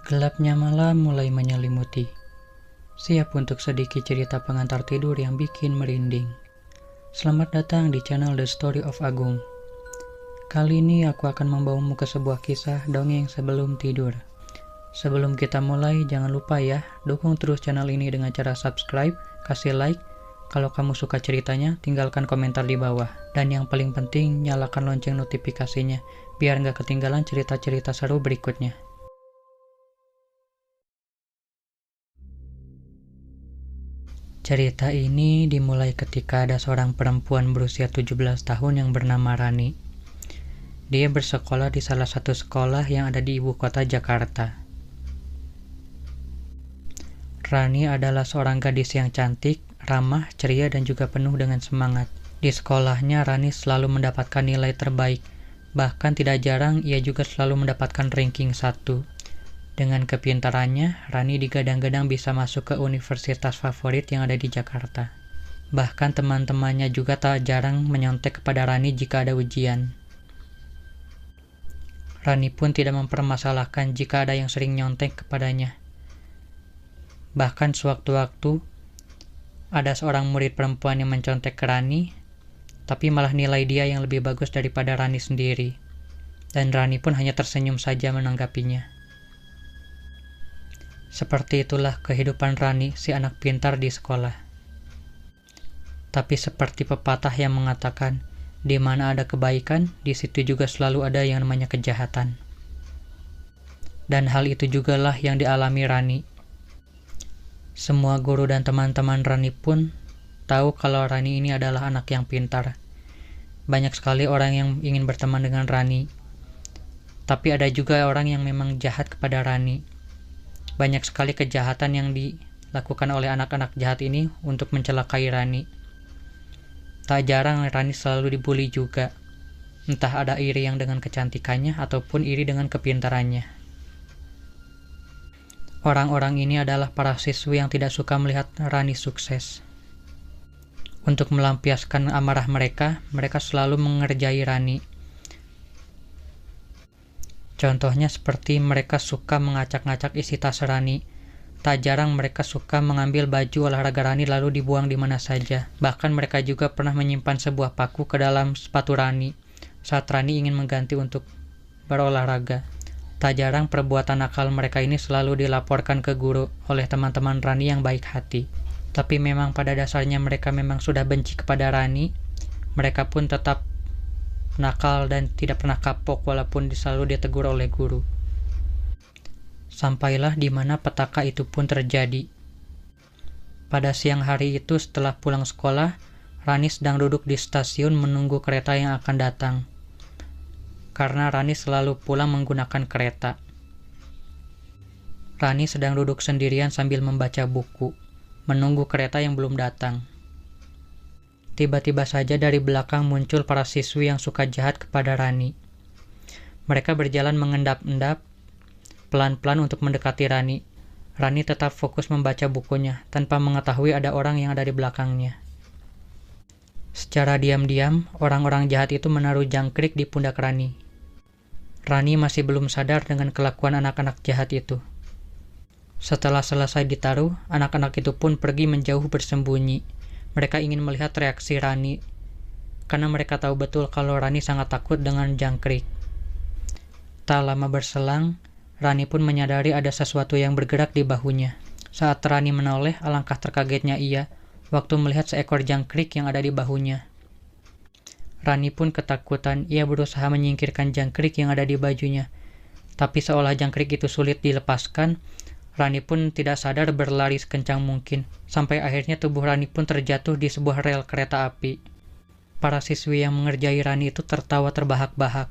Gelapnya malam mulai menyelimuti. Siap untuk sedikit cerita pengantar tidur yang bikin merinding. Selamat datang di channel The Story of Agung. Kali ini aku akan membawamu ke sebuah kisah dongeng sebelum tidur. Sebelum kita mulai, jangan lupa ya, dukung terus channel ini dengan cara subscribe, kasih like. Kalau kamu suka ceritanya, tinggalkan komentar di bawah. Dan yang paling penting, nyalakan lonceng notifikasinya, biar nggak ketinggalan cerita-cerita seru berikutnya. Cerita ini dimulai ketika ada seorang perempuan berusia 17 tahun yang bernama Rani. Dia bersekolah di salah satu sekolah yang ada di ibu kota Jakarta. Rani adalah seorang gadis yang cantik, ramah, ceria, dan juga penuh dengan semangat. Di sekolahnya, Rani selalu mendapatkan nilai terbaik. Bahkan tidak jarang, ia juga selalu mendapatkan ranking 1. Dengan kepintarannya, Rani digadang-gadang bisa masuk ke universitas favorit yang ada di Jakarta. Bahkan teman-temannya juga tak jarang menyontek kepada Rani jika ada ujian. Rani pun tidak mempermasalahkan jika ada yang sering nyontek kepadanya. Bahkan sewaktu-waktu, ada seorang murid perempuan yang mencontek ke Rani, tapi malah nilai dia yang lebih bagus daripada Rani sendiri. Dan Rani pun hanya tersenyum saja menanggapinya. Seperti itulah kehidupan Rani, si anak pintar di sekolah. Tapi seperti pepatah yang mengatakan, di mana ada kebaikan, di situ juga selalu ada yang namanya kejahatan. Dan hal itu jugalah yang dialami Rani. Semua guru dan teman-teman Rani pun tahu kalau Rani ini adalah anak yang pintar. Banyak sekali orang yang ingin berteman dengan Rani. Tapi ada juga orang yang memang jahat kepada Rani. Banyak sekali kejahatan yang dilakukan oleh anak-anak jahat ini untuk mencelakai Rani. Tak jarang Rani selalu dibully juga. Entah ada iri yang dengan kecantikannya ataupun iri dengan kepintarannya. Orang-orang ini adalah para siswi yang tidak suka melihat Rani sukses. Untuk melampiaskan amarah mereka, mereka selalu mengerjai Rani. Contohnya seperti mereka suka mengacak-ngacak isi tas Rani. Tak jarang mereka suka mengambil baju olahraga Rani lalu dibuang di mana saja. Bahkan mereka juga pernah menyimpan sebuah paku ke dalam sepatu Rani saat Rani ingin mengganti untuk berolahraga. Tak jarang perbuatan nakal mereka ini selalu dilaporkan ke guru oleh teman-teman Rani yang baik hati. Tapi memang pada dasarnya mereka memang sudah benci kepada Rani. Mereka pun tetap nakal dan tidak pernah kapok walaupun selalu ditegur oleh guru. Sampailah di mana petaka itu pun terjadi. Pada siang hari itu setelah pulang sekolah, Rani sedang duduk di stasiun menunggu kereta yang akan datang. Karena Rani selalu pulang menggunakan kereta. Rani sedang duduk sendirian sambil membaca buku, menunggu kereta yang belum datang. Tiba-tiba saja dari belakang muncul para siswi yang suka jahat kepada Rani. Mereka berjalan mengendap-endap, pelan-pelan untuk mendekati Rani. Rani tetap fokus membaca bukunya, tanpa mengetahui ada orang yang ada di belakangnya. Secara diam-diam, orang-orang jahat itu menaruh jangkrik di pundak Rani. Rani masih belum sadar dengan kelakuan anak-anak jahat itu. Setelah selesai ditaruh, anak-anak itu pun pergi menjauh bersembunyi. Mereka ingin melihat reaksi Rani, karena mereka tahu betul kalau Rani sangat takut dengan jangkrik. Tak lama berselang, Rani pun menyadari ada sesuatu yang bergerak di bahunya. Saat Rani menoleh, alangkah terkagetnya ia waktu melihat seekor jangkrik yang ada di bahunya. Rani pun ketakutan, ia berusaha menyingkirkan jangkrik yang ada di bajunya. Tapi seolah jangkrik itu sulit dilepaskan, Rani pun tidak sadar berlari sekencang mungkin, sampai akhirnya tubuh Rani pun terjatuh di sebuah rel kereta api. Para siswi yang mengerjai Rani itu tertawa terbahak-bahak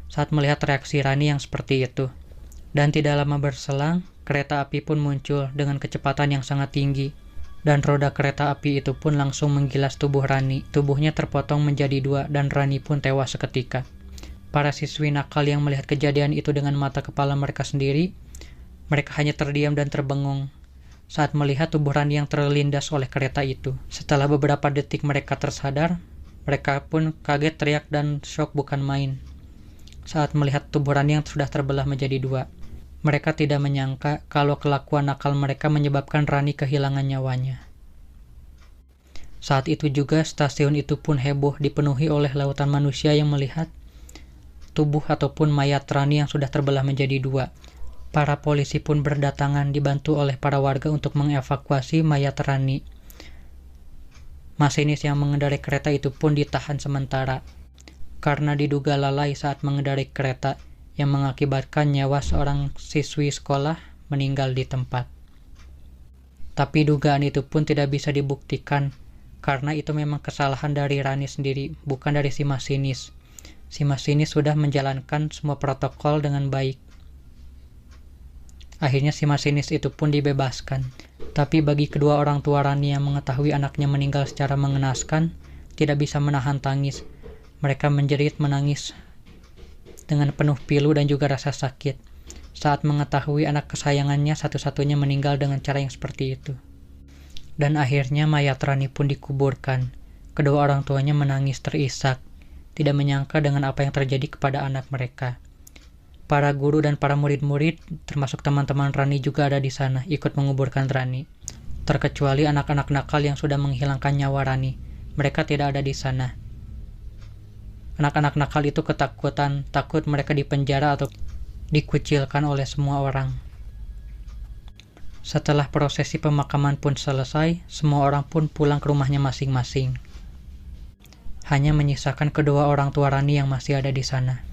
saat melihat reaksi Rani yang seperti itu. Dan tidak lama berselang, kereta api pun muncul dengan kecepatan yang sangat tinggi. Dan roda kereta api itu pun langsung menggilas tubuh Rani. Tubuhnya terpotong menjadi 2 dan Rani pun tewas seketika. Para siswi nakal yang melihat kejadian itu dengan mata kepala mereka sendiri, mereka hanya terdiam dan terbengung saat melihat tubuh Rani yang terlindas oleh kereta itu. Setelah beberapa detik mereka tersadar, mereka pun kaget, teriak, dan syok bukan main saat melihat tubuh Rani yang sudah terbelah menjadi 2. Mereka tidak menyangka kalau kelakuan nakal mereka menyebabkan Rani kehilangan nyawanya. Saat itu juga stasiun itu pun heboh, dipenuhi oleh lautan manusia yang melihat tubuh ataupun mayat Rani yang sudah terbelah menjadi dua. Para polisi pun berdatangan dibantu oleh para warga untuk mengevakuasi mayat Rani. Masinis yang mengendarai kereta itu pun ditahan sementara karena diduga lalai saat mengendarai kereta yang mengakibatkan nyawa seorang siswi sekolah meninggal di tempat. Tapi dugaan itu pun tidak bisa dibuktikan karena itu memang kesalahan dari Rani sendiri, bukan dari si masinis. Si masinis sudah menjalankan semua protokol dengan baik. Akhirnya si masinis itu pun dibebaskan. Tapi bagi kedua orang tua Rani yang mengetahui anaknya meninggal secara mengenaskan, tidak bisa menahan tangis. Mereka menjerit menangis dengan penuh pilu dan juga rasa sakit saat mengetahui anak kesayangannya satu-satunya meninggal dengan cara yang seperti itu. Dan akhirnya mayat Rani pun dikuburkan. Kedua orang tuanya menangis terisak, tidak menyangka dengan apa yang terjadi kepada anak mereka. Para guru dan para murid-murid, termasuk teman-teman Rani juga ada di sana, ikut menguburkan Rani. Terkecuali anak-anak nakal yang sudah menghilangkan nyawa Rani. Mereka tidak ada di sana. Anak-anak nakal itu ketakutan, takut mereka dipenjara atau dikucilkan oleh semua orang. Setelah prosesi pemakaman pun selesai, semua orang pun pulang ke rumahnya masing-masing. Hanya menyisakan kedua orang tua Rani yang masih ada di sana.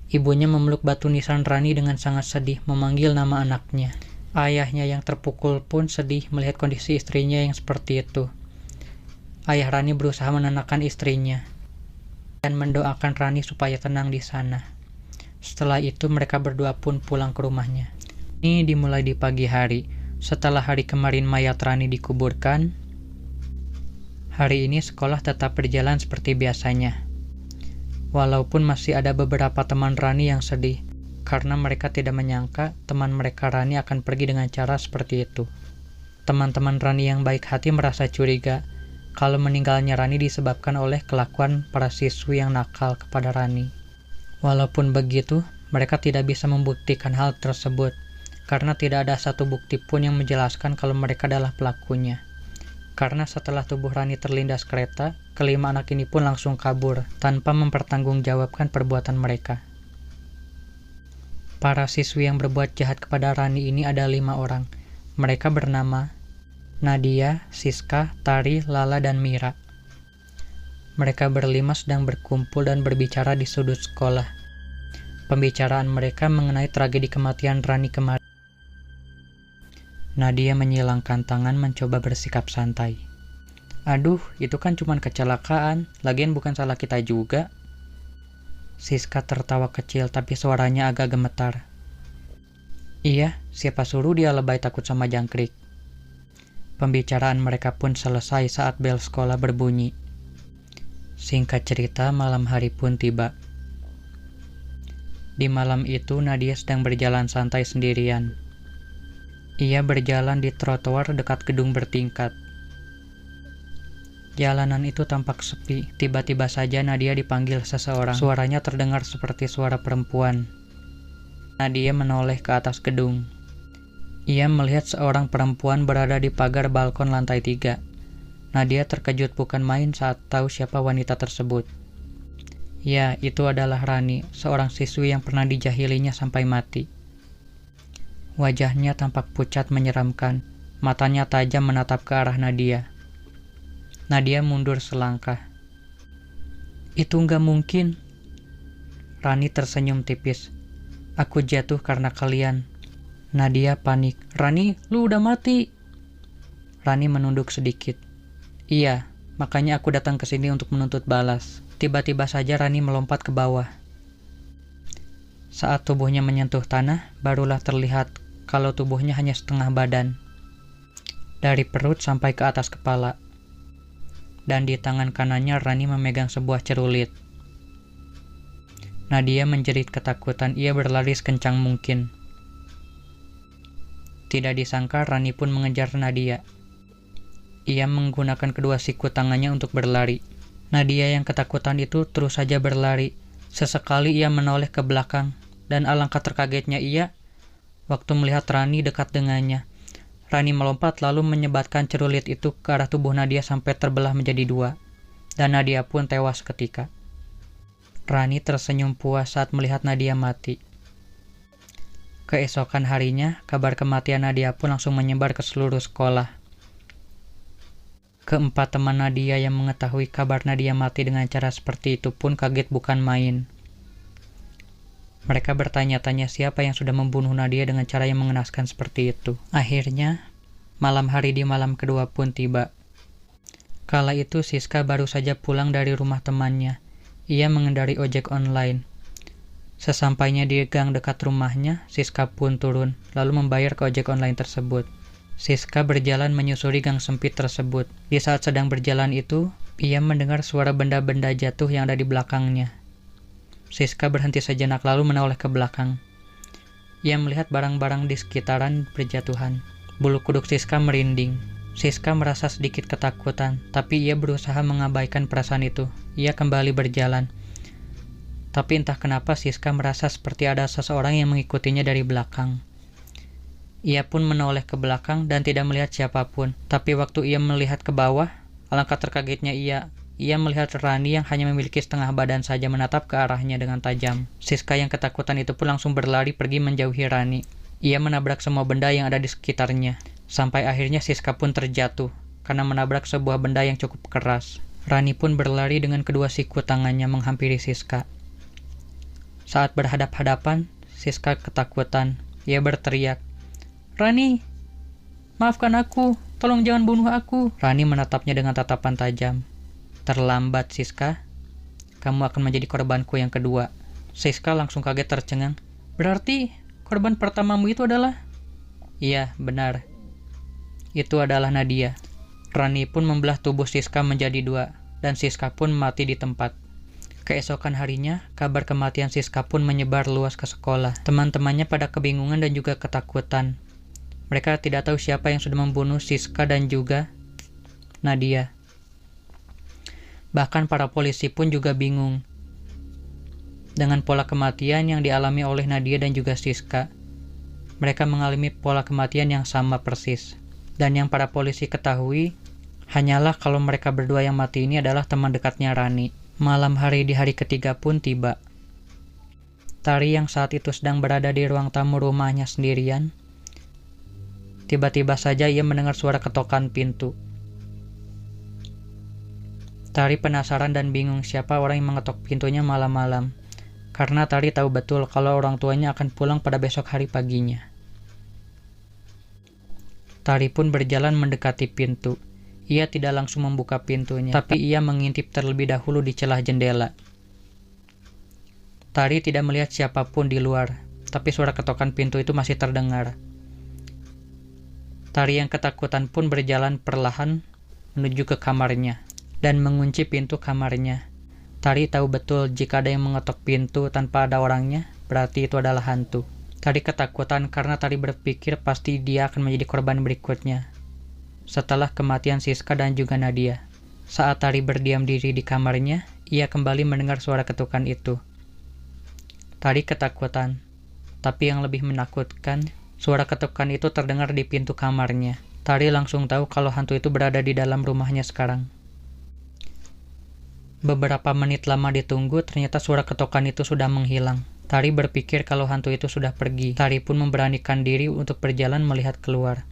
Ibunya memeluk batu nisan Rani dengan sangat sedih, memanggil nama anaknya. Ayahnya yang terpukul pun sedih melihat kondisi istrinya yang seperti itu. Ayah Rani berusaha menenangkan istrinya dan mendoakan Rani supaya tenang di sana. Setelah itu mereka berdua pun pulang ke rumahnya. Ini dimulai di pagi hari. Setelah hari kemarin mayat Rani dikuburkan, hari ini sekolah tetap berjalan seperti biasanya. Walaupun masih ada beberapa teman Rani yang sedih, karena mereka tidak menyangka teman mereka Rani akan pergi dengan cara seperti itu. Teman-teman Rani yang baik hati merasa curiga kalau meninggalnya Rani disebabkan oleh kelakuan para siswi yang nakal kepada Rani. Walaupun begitu, mereka tidak bisa membuktikan hal tersebut, karena tidak ada satu bukti pun yang menjelaskan kalau mereka adalah pelakunya. Karena setelah tubuh Rani terlindas kereta, kelima anak ini pun langsung kabur, tanpa mempertanggungjawabkan perbuatan mereka. Para siswi yang berbuat jahat kepada Rani ini ada 5 orang. Mereka bernama Nadia, Siska, Tari, Lala, dan Mira. Mereka berlima sedang berkumpul dan berbicara di sudut sekolah. Pembicaraan mereka mengenai tragedi kematian Rani kemarin. Nadia menyilangkan tangan mencoba bersikap santai. Aduh, itu kan cuma kecelakaan, lagian bukan salah kita juga. Siska tertawa kecil tapi suaranya agak gemetar. Iya, siapa suruh dia lebay takut sama jangkrik. Pembicaraan mereka pun selesai saat bel sekolah berbunyi. Singkat cerita, malam hari pun tiba. Di malam itu, Nadia sedang berjalan santai sendirian. Ia berjalan di trotoar dekat gedung bertingkat. Jalanan itu tampak sepi. Tiba-tiba saja Nadia dipanggil seseorang. Suaranya terdengar seperti suara perempuan. Nadia menoleh ke atas gedung. Ia melihat seorang perempuan berada di pagar balkon lantai 3. Nadia terkejut bukan main saat tahu siapa wanita tersebut. Ya, itu adalah Rani, seorang siswi yang pernah dijahilinya sampai mati. Wajahnya tampak pucat menyeramkan. Matanya tajam menatap ke arah Nadia. Nadia mundur selangkah. Itu nggak mungkin. Rani tersenyum tipis. Aku jatuh karena kalian. Nadia panik. Rani, lu udah mati. Rani menunduk sedikit. Iya, makanya aku datang ke sini untuk menuntut balas. Tiba-tiba saja Rani melompat ke bawah. Saat tubuhnya menyentuh tanah, barulah terlihat kalau tubuhnya hanya setengah badan. Dari perut sampai ke atas kepala. Dan di tangan kanannya Rani memegang sebuah cerulit. Nadia menjerit ketakutan. Ia berlari sekencang mungkin. Tidak disangka Rani pun mengejar Nadia. Ia menggunakan kedua siku tangannya untuk berlari. Nadia yang ketakutan itu terus saja berlari. Sesekali ia menoleh ke belakang, dan alangkah terkagetnya ia waktu melihat Rani dekat dengannya. Rani melompat lalu menyebatkan celurit itu ke arah tubuh Nadia sampai terbelah menjadi dua. Dan Nadia pun tewas seketika. Rani tersenyum puas saat melihat Nadia mati. Keesokan harinya, kabar kematian Nadia pun langsung menyebar ke seluruh sekolah. Keempat teman Nadia yang mengetahui kabar Nadia mati dengan cara seperti itu pun kaget bukan main. Mereka bertanya-tanya siapa yang sudah membunuh Nadia dengan cara yang mengenaskan seperti itu. Akhirnya, malam hari di malam kedua pun tiba. Kala itu Siska baru saja pulang dari rumah temannya. Ia mengendari ojek online. Sesampainya di gang dekat rumahnya, Siska pun turun, lalu membayar ke ojek online tersebut. Siska berjalan menyusuri gang sempit tersebut. Di saat sedang berjalan itu, ia mendengar suara benda-benda jatuh yang ada di belakangnya. Siska berhenti sejenak lalu menoleh ke belakang. Ia melihat barang-barang di sekitaran berjatuhan. Bulu kuduk Siska merinding. Siska merasa sedikit ketakutan, tapi ia berusaha mengabaikan perasaan itu. Ia kembali berjalan. Tapi entah kenapa Siska merasa seperti ada seseorang yang mengikutinya dari belakang. Ia pun menoleh ke belakang dan tidak melihat siapapun. Tapi waktu ia melihat ke bawah, alangkah terkagetnya ia melihat Rani yang hanya memiliki setengah badan saja menatap ke arahnya dengan tajam. Siska yang ketakutan itu pun langsung berlari pergi menjauhi Rani. Ia menabrak semua benda yang ada di sekitarnya. Sampai akhirnya Siska pun terjatuh karena menabrak sebuah benda yang cukup keras. Rani pun berlari dengan kedua siku tangannya menghampiri Siska. Saat berhadap-hadapan, Siska ketakutan. Ia berteriak, "Rani, maafkan aku, tolong jangan bunuh aku." Rani menatapnya dengan tatapan tajam. "Terlambat, Siska. Kamu akan menjadi korbanku yang kedua." Siska langsung kaget tercengang. "Berarti korban pertamamu itu adalah?" "Iya, benar. Itu adalah Nadia." Rani pun membelah tubuh Siska menjadi dua, dan Siska pun mati di tempat. Keesokan harinya, kabar kematian Siska pun menyebar luas ke sekolah. Teman-temannya pada kebingungan dan juga ketakutan. Mereka tidak tahu siapa yang sudah membunuh Siska dan juga Nadia. Bahkan para polisi pun juga bingung dengan pola kematian yang dialami oleh Nadia dan juga Siska. Mereka mengalami pola kematian yang sama persis. Dan yang para polisi ketahui hanyalah kalau mereka berdua yang mati ini adalah teman dekatnya Rani. Malam hari di hari ketiga pun tiba. Tari yang saat itu sedang berada di ruang tamu rumahnya sendirian. Tiba-tiba saja ia mendengar suara ketokan pintu. Tari penasaran dan bingung siapa orang yang mengetok pintunya malam-malam. Karena Tari tahu betul kalau orang tuanya akan pulang pada besok hari paginya. Tari pun berjalan mendekati pintu. Ia tidak langsung membuka pintunya, tapi ia mengintip terlebih dahulu di celah jendela. Tari tidak melihat siapapun di luar, tapi suara ketokan pintu itu masih terdengar. Tari yang ketakutan pun berjalan perlahan menuju ke kamarnya dan mengunci pintu kamarnya. Tari tahu betul jika ada yang mengetok pintu tanpa ada orangnya, berarti itu adalah hantu. Tari ketakutan karena Tari berpikir pasti dia akan menjadi korban berikutnya setelah kematian Siska dan juga Nadia. Saat Tari berdiam diri di kamarnya, ia kembali mendengar suara ketukan itu. Tari ketakutan, tapi yang lebih menakutkan, suara ketukan itu terdengar di pintu kamarnya. Tari langsung tahu kalau hantu itu berada di dalam rumahnya sekarang. Beberapa menit lama ditunggu, ternyata suara ketukan itu sudah menghilang. Tari berpikir kalau hantu itu sudah pergi. Tari pun memberanikan diri untuk berjalan melihat keluar.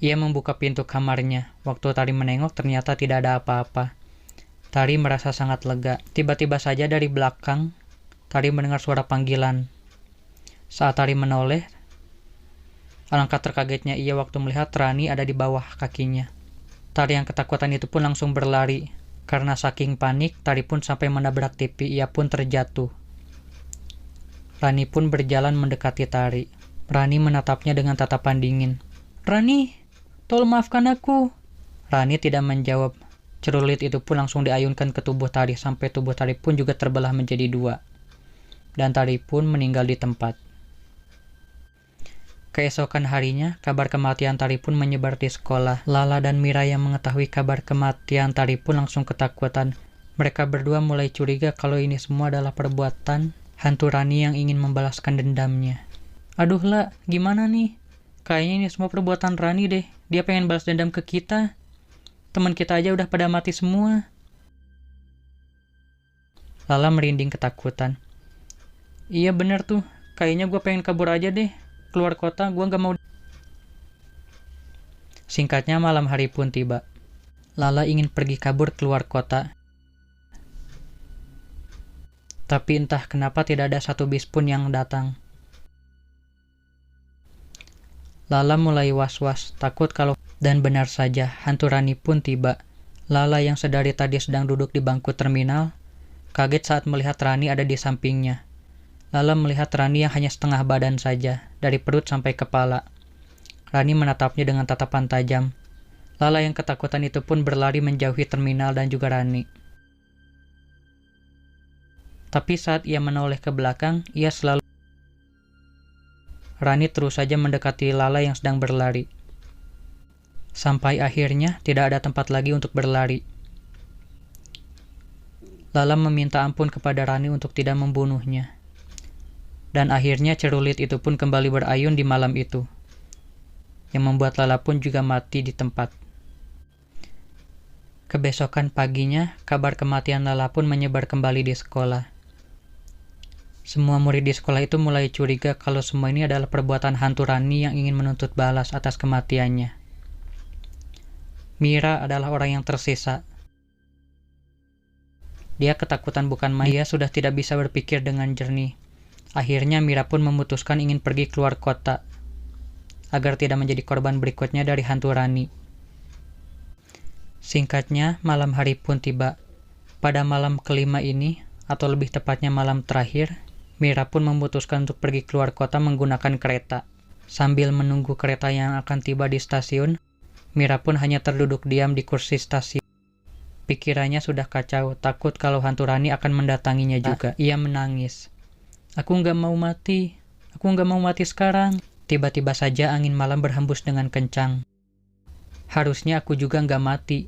Ia membuka pintu kamarnya. Waktu Tari menengok, ternyata tidak ada apa-apa. Tari merasa sangat lega. Tiba-tiba saja dari belakang, Tari mendengar suara panggilan. Saat Tari menoleh, alangkah terkagetnya ia waktu melihat Rani ada di bawah kakinya. Tari yang ketakutan itu pun langsung berlari. Karena saking panik, Tari pun sampai menabrak TV. Ia pun terjatuh. Rani pun berjalan mendekati Tari. Rani menatapnya dengan tatapan dingin. "Rani, tolong maafkan aku." Rani tidak menjawab. Celurit itu pun langsung diayunkan ke tubuh Tari sampai tubuh Tari pun juga terbelah menjadi dua. Dan Tari pun meninggal di tempat. Keesokan harinya, kabar kematian Tari pun menyebar di sekolah. Lala dan Mira yang mengetahui kabar kematian Tari pun langsung ketakutan. Mereka berdua mulai curiga kalau ini semua adalah perbuatan hantu Rani yang ingin membalaskan dendamnya. Aduh lah, gimana nih? Kayaknya ini semua perbuatan Rani deh. Dia pengen balas dendam ke kita. Teman kita aja udah pada mati semua. Lala merinding ketakutan. Iya bener tuh, kayaknya gue pengen kabur aja deh. Keluar kota, gue gak mau. Singkatnya malam hari pun tiba. Lala ingin pergi kabur keluar kota. Tapi entah kenapa tidak ada satu bis pun yang datang. Lala mulai was-was, takut kalau... Dan benar saja, hantu Rani pun tiba. Lala yang sedari tadi sedang duduk di bangku terminal, kaget saat melihat Rani ada di sampingnya. Lala melihat Rani yang hanya setengah badan saja, dari perut sampai kepala. Rani menatapnya dengan tatapan tajam. Lala yang ketakutan itu pun berlari menjauhi terminal dan juga Rani. Tapi saat ia menoleh ke belakang, ia selalu... Rani terus saja mendekati Lala yang sedang berlari. Sampai akhirnya tidak ada tempat lagi untuk berlari. Lala meminta ampun kepada Rani untuk tidak membunuhnya. Dan akhirnya cerulit itu pun kembali berayun di malam itu, yang membuat Lala pun juga mati di tempat. Kebesokan paginya, kabar kematian Lala pun menyebar kembali di sekolah. Semua murid di sekolah itu mulai curiga kalau semua ini adalah perbuatan hantu Rani yang ingin menuntut balas atas kematiannya. Mira adalah orang yang tersisa. Dia ketakutan bukan main. Dia sudah tidak bisa berpikir dengan jernih. Akhirnya Mira pun memutuskan ingin pergi keluar kota, agar tidak menjadi korban berikutnya dari hantu Rani. Singkatnya, malam hari pun tiba. Pada malam kelima ini, atau lebih tepatnya malam terakhir, Mira pun memutuskan untuk pergi keluar kota menggunakan kereta. Sambil menunggu kereta yang akan tiba di stasiun, Mira pun hanya terduduk diam di kursi stasiun. Pikirannya sudah kacau, takut kalau hantu Rani akan mendatanginya juga. Ia menangis. Aku nggak mau mati. Aku nggak mau mati sekarang. Tiba-tiba saja angin malam berhembus dengan kencang. Harusnya aku juga nggak mati.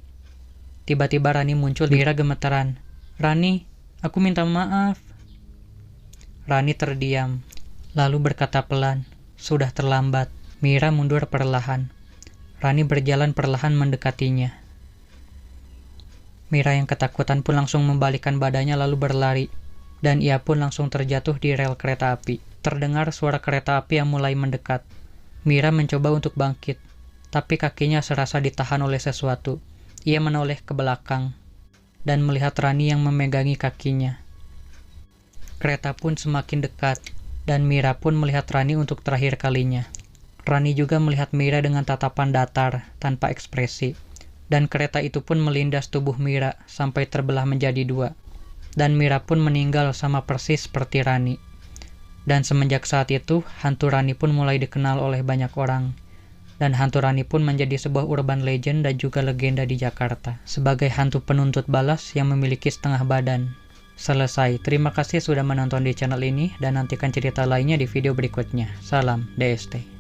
Tiba-tiba Rani muncul. Mira gemetaran. Rani, aku minta maaf. Rani terdiam, lalu berkata pelan, sudah terlambat. Mira mundur perlahan. Rani berjalan perlahan mendekatinya. Mira yang ketakutan pun langsung membalikkan badannya lalu berlari, dan ia pun langsung terjatuh di rel kereta api. Terdengar suara kereta api yang mulai mendekat. Mira mencoba untuk bangkit, tapi kakinya serasa ditahan oleh sesuatu. Ia menoleh ke belakang, dan melihat Rani yang memegangi kakinya. Kereta pun semakin dekat, dan Mira pun melihat Rani untuk terakhir kalinya. Rani juga melihat Mira dengan tatapan datar, tanpa ekspresi. Dan kereta itu pun melindas tubuh Mira sampai terbelah menjadi dua. Dan Mira pun meninggal sama persis seperti Rani. Dan semenjak saat itu, hantu Rani pun mulai dikenal oleh banyak orang. Dan hantu Rani pun menjadi sebuah urban legend dan juga legenda di Jakarta. Sebagai hantu penuntut balas yang memiliki setengah badan. Selesai. Terima kasih sudah menonton di channel ini dan nantikan cerita lainnya di video berikutnya. Salam DST.